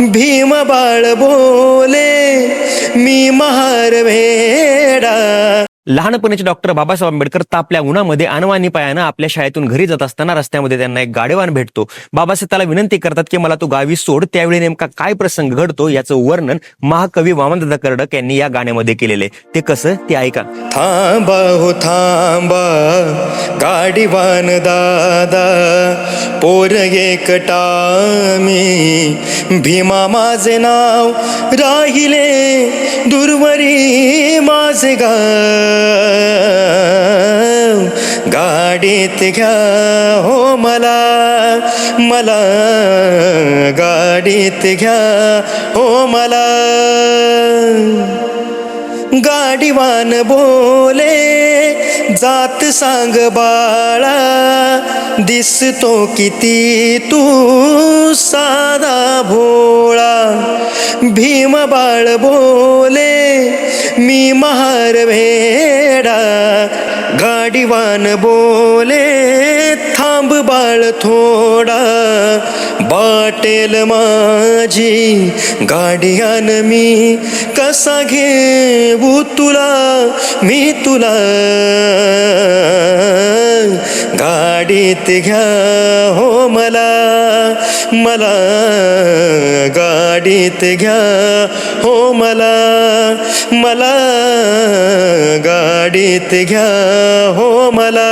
भीम बाळ बोले मी महार वेडा. लहानपणीचे डॉक्टर बाबासाहेब आंबेडकर तापल्या उन्हामध्ये अनवाणी पायानं आपल्या शाळेतून घरी जात असताना रस्त्यामध्ये त्यांना एक गाडीवान भेटतो. बाबासाहेब त्याला विनंती करतात की मला तू गावी सोड. त्यावेळी नेमका काय प्रसंग घडतो याचं वर्णन महाकवी वामनदादा कर्डक यांनी या गाण्यामध्ये केलेले. ते कसं ते ऐका. थांबा हो थांबा गाडीवान दादा, पोर एकटा मी, भीमा माझे नाव राहिले दूरवरी माझे गाव. गाडीत घ्या हो मला मला, गाडीत घ्या हो मला. गाडीवान बोले जात सांग बाळा, दिसतो किती तू साधा भोळा. भीम बाळ बोले मी महार वेडा. गाडीवान बोले थांब बाळ थोडा, बाटेल माझी गाडीयान मी, कसा घेऊ तुला मी तुला. गाडीत घ्या हो मला मला, गाडीत घ्या हो मला मला, गाडीत घ्या हो मला.